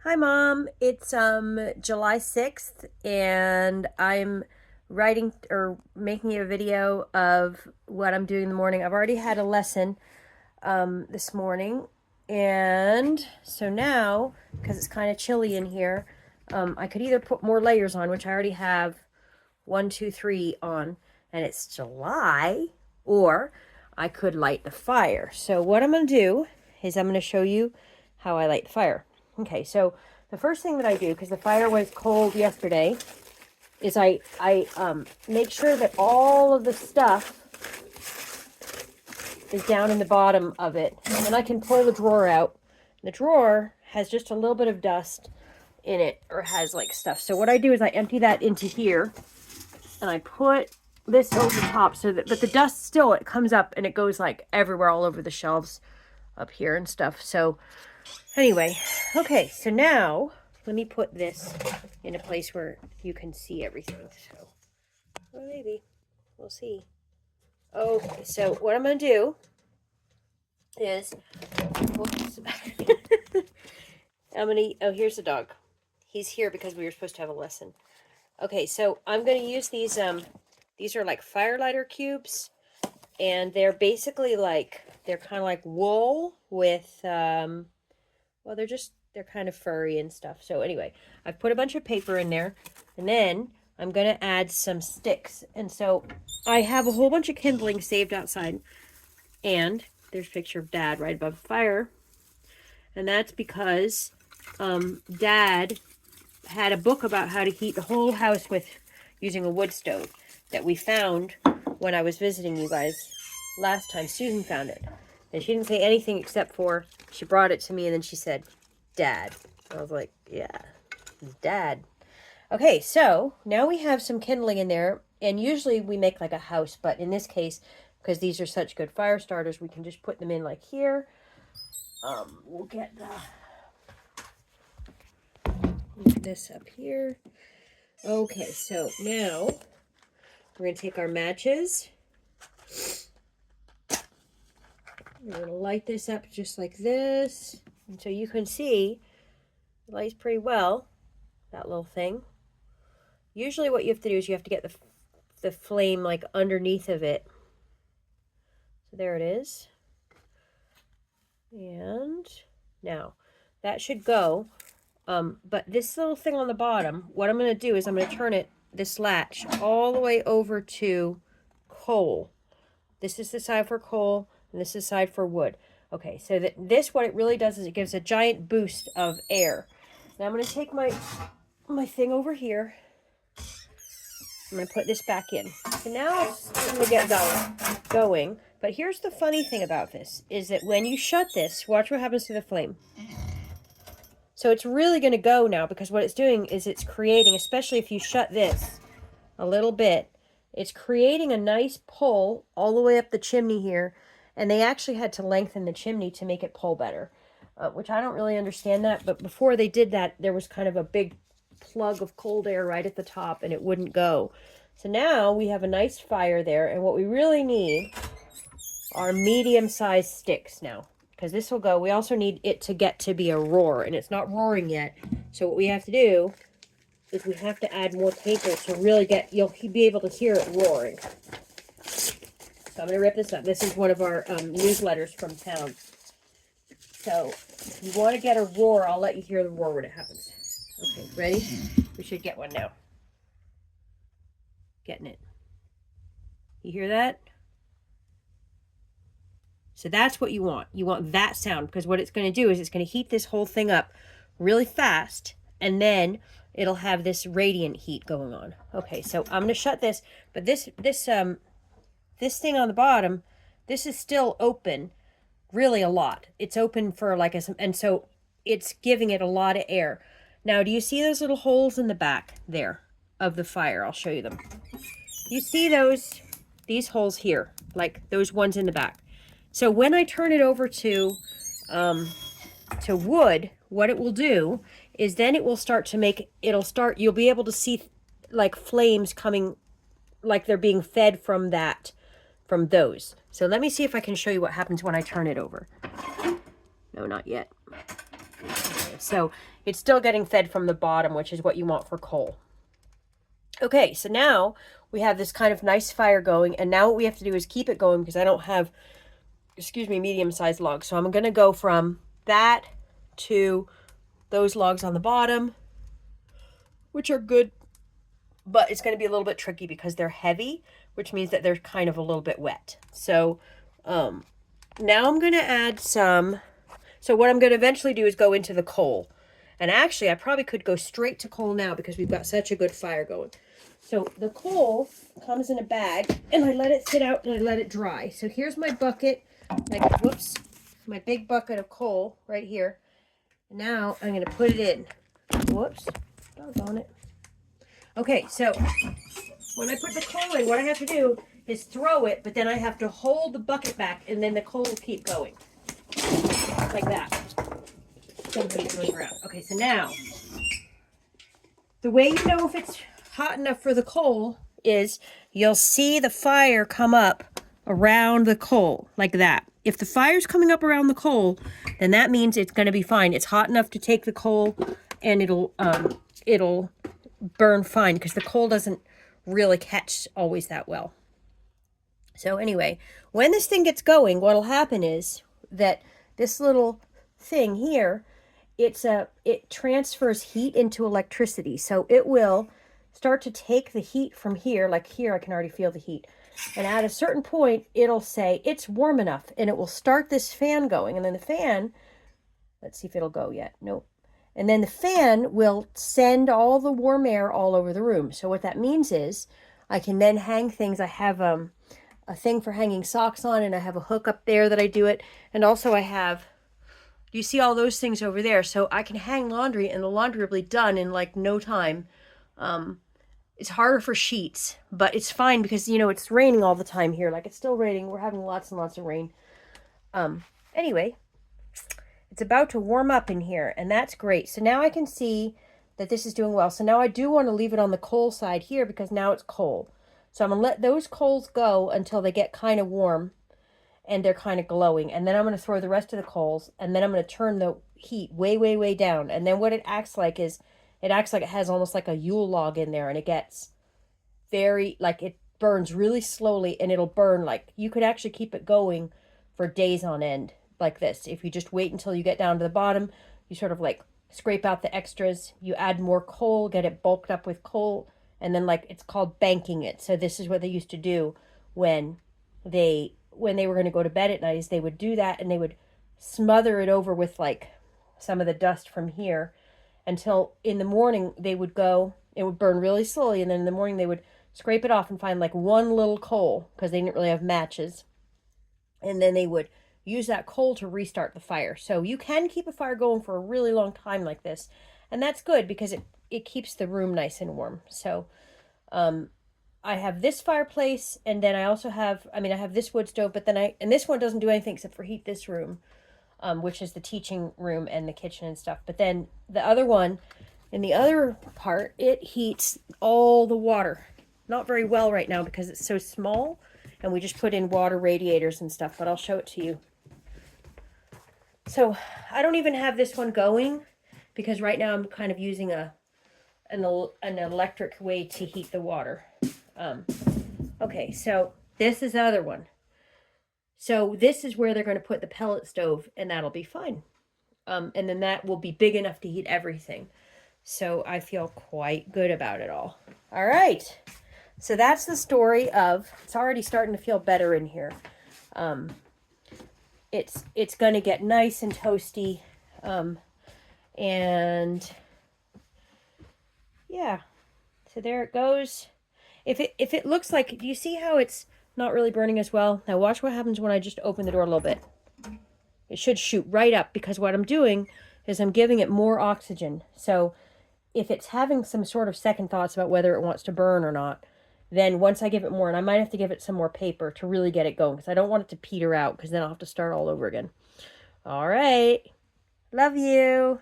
Hi, Mom. It's July 6th, and I'm writing or making a video of what I'm doing in the morning. I've already had a lesson this morning, and so now, because it's kind of chilly in here, I could either put more layers on, which I already have one, two, three on, and it's July, or I could light the fire. So what I'm going to do is I'm going to show you how I light the fire. Okay, so the first thing that I do, because the fire was cold yesterday, is I make sure that all of the stuff is down in the bottom of it. And then I can pull the drawer out. The drawer has just a little bit of dust in it, or has like stuff. So what I do is I empty that into here, and I put this over the top so that, but the dust still, it comes up and it goes like everywhere, all over the shelves up here and stuff. So anyway, okay, so now let me put this in a place where you can see everything. So, well, maybe we'll see. Okay, so what I'm going to do is, whoops, oh, here's the dog. He's here because we were supposed to have a lesson. Okay, so I'm going to use these are like firelighter cubes, and they're basically like, they're kind of like wool with, well, they're kind of furry and stuff. So anyway, I've put a bunch of paper in there, and then I'm going to add some sticks. And so I have a whole bunch of kindling saved outside, and there's a picture of Dad right above the fire. And that's because Dad had a book about how to heat the whole house with using a wood stove that we found when I was visiting you guys last time. Susan found it, and she didn't say anything except for she brought it to me, and then she said, Dad. I was like, yeah, it's Dad. Okay, so now we have some kindling in there, and usually we make like a house, but in this case, because these are such good fire starters, we can just put them in like here. We'll get this up here. Okay, so now we're going to take our matches. We're going to light this up just like this. And so you can see it lights pretty well, that little thing. Usually what you have to do is you have to get the flame like underneath of it. So there it is. And now that should go. But this little thing on the bottom, what I'm going to do is I'm going to turn it, this latch, all the way over to coal. This is the side for coal, and this is the side for wood. Okay, so this, what it really does is it gives a giant boost of air. Now I'm going to take my thing over here. I'm going to put this back in. So now it's going to get going. But here's the funny thing about this, is that when you shut this, watch what happens to the flame. So it's really going to go now, because what it's doing is it's creating, especially if you shut this a little bit, it's creating a nice pull all the way up the chimney here. And they actually had to lengthen the chimney to make it pull better, which I don't really understand that. But before they did that, there was kind of a big plug of cold air right at the top, and it wouldn't go. So now we have a nice fire there. And what we really need are medium-sized sticks now, because this will go. We also need it to get to be a roar, and it's not roaring yet. So what we have to do is we have to add more paper to really get, you'll be able to hear it roaring. So I'm going to rip this up. This is one of our newsletters from town. So if you want to get a roar, I'll let you hear the roar when it happens. Okay, ready? We should get one now. Getting it. You hear that? So that's what you want. You want that sound, because what it's going to do is it's going to heat this whole thing up really fast, and then it'll have this radiant heat going on. Okay, so I'm going to shut this, but this thing on the bottom, this is still open really a lot. It's open for like and so it's giving it a lot of air. Now, do you see those little holes in the back there of the fire? I'll show you them. You see these holes here, like those ones in the back. So when I turn it over to wood, what it will do is then it will start to make, you'll be able to see like flames coming, like they're being fed from those. So let me see if I can show you what happens when I turn it over. No, not yet. Okay, so it's still getting fed from the bottom, which is what you want for coal. Okay, so now we have this kind of nice fire going, and now what we have to do is keep it going because I don't have, excuse me, medium-sized logs. So I'm going to go from that to those logs on the bottom, which are good, but it's going to be a little bit tricky because they're heavy, which means that they're kind of a little bit wet. So now I'm going to add some, so what I'm going to eventually do is go into the coal. And actually, I probably could go straight to coal now because we've got such a good fire going. So the coal comes in a bag, and I let it sit out and I let it dry. So here's my bucket, whoops, my big bucket of coal right here. Now I'm going to put it in. Whoops, doggone it. Okay, so when I put the coal in, what I have to do is throw it, but then I have to hold the bucket back, and then the coal will keep going. Like that. Somebody's going around. Okay, so now, the way you know if it's hot enough for the coal is you'll see the fire come up around the coal, like that. If the fire's coming up around the coal, then that means it's going to be fine. It's hot enough to take the coal, and it'll burn fine because the coal doesn't really catch always that well. So anyway, when this thing gets going, what'll happen is that this little thing here, it transfers heat into electricity. So it will start to take the heat from here, like here I can already feel the heat. And at a certain point, it'll say it's warm enough, and it will start this fan going. And then the fan, let's see if it'll go yet. Nope. And then the fan will send all the warm air all over the room. So what that means is I can then hang things. I have a thing for hanging socks on, and I have a hook up there that I do it. And also I have, you see all those things over there. So I can hang laundry, and the laundry will be done in like no time. It's harder for sheets, but it's fine because, you know, it's raining all the time here. Like, it's still raining. We're having lots and lots of rain. Anyway, it's about to warm up in here, and that's great. So now I can see that this is doing well. So now I do want to leave it on the coal side here because now it's coal. So I'm going to let those coals go until they get kind of warm and they're kind of glowing. And then I'm going to throw the rest of the coals, and then I'm going to turn the heat way, way, way down. And then what it acts like is, it acts like it has almost like a Yule log in there, and it gets very, like, it burns really slowly, and it'll burn, like, you could actually keep it going for days on end like this. If you just wait until you get down to the bottom, you sort of like scrape out the extras, you add more coal, get it bulked up with coal, and then, like, it's called banking it. So this is what they used to do when they were going to go to bed at night, is they would do that, and they would smother it over with like some of the dust from here until in the morning they would go, it would burn really slowly, and then in the morning they would scrape it off and find like one little coal because they didn't really have matches, and then they would use that coal to restart the fire. So you can keep a fire going for a really long time like this, and that's good because it keeps the room nice and warm. So I have this fireplace, and then I also have, I have this wood stove, but then and this one doesn't do anything except for heat this room, which is the teaching room and the kitchen and stuff. But then the other one, in the other part, it heats all the water. Not very well right now because it's so small, and we just put in water radiators and stuff, but I'll show it to you. So I don't even have this one going because right now I'm kind of using an electric way to heat the water. Okay, so this is the other one. So this is where they're going to put the pellet stove, and that'll be fine. And then that will be big enough to heat everything. So I feel quite good about it all. All right. So that's the story of, it's already starting to feel better in here. It's going to get nice and toasty. And yeah, so there it goes. If it looks like, do you see how it's not really burning as well? Now watch what happens when I just open the door a little bit. It should shoot right up because what I'm doing is I'm giving it more oxygen. So if it's having some sort of second thoughts about whether it wants to burn or not, then once I give it more, and I might have to give it some more paper to really get it going because I don't want it to peter out because then I'll have to start all over again. All right. Love you.